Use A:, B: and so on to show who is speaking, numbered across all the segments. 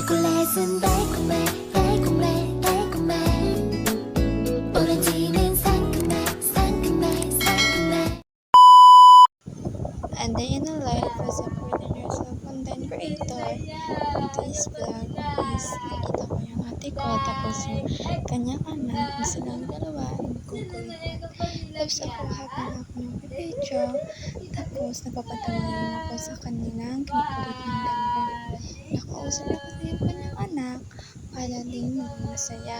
A: 초콜릿은 달콤해 달콤해 달콤해 오렌지는 상큼해 상큼해 상큼해.
B: And day in a life as a 14 years old content creator. This vlog is nakita ko yung ate ko tapos yung kanyang anak na silang dalawa nagkukulitan. Tapos ako habang ako nagpipidyo tapos napapatawarin ako sa kanilang kinukulit ng dalawa. Nakausap ko kasi yung kanyang anak para din maging masaya.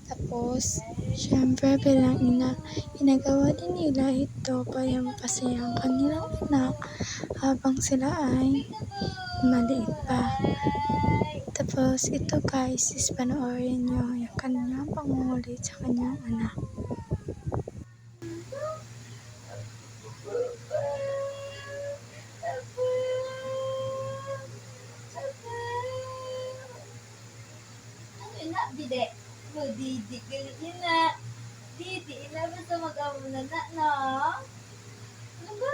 B: Tapos, syempre bilang ina, ginagawa din nila ito para mapasaya ang kanilang anak habang sila ay maliit pa. Tapos ito guys is panoorin nyo yung kanyang pangungulit sa kanyang anak.
C: Ina, dide. No, didi. Galit yun na. Didi, ina ba sa mag-amo na na, no? Ano ba?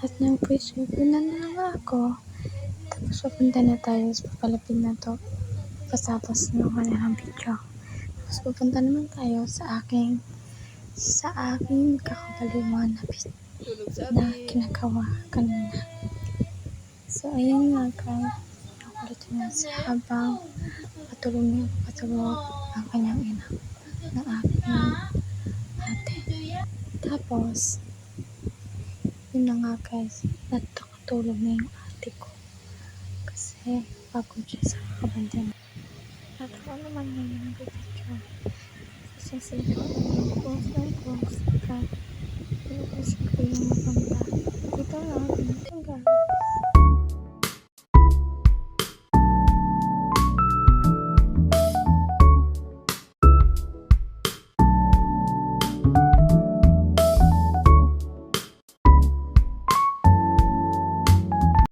B: At nag-pre-serve na lang ako. Tapos pupunta na tayo sa papalapit na to. Pasapos ng kanilang video. Tapos pupunta naman tayo sa aking kakabaliwan na kinagawa kanina. So ayun nga guys. Nakulit na siya habang patulog ang kanyang ina ng aking ate. Tapos yun na nga guys, nakatulog na yung ate ko kasi pagod siya sa kakabantay. At ako naman ngayon nag-picture kasi sila ko yung post at pinag-usap ko yung maganda.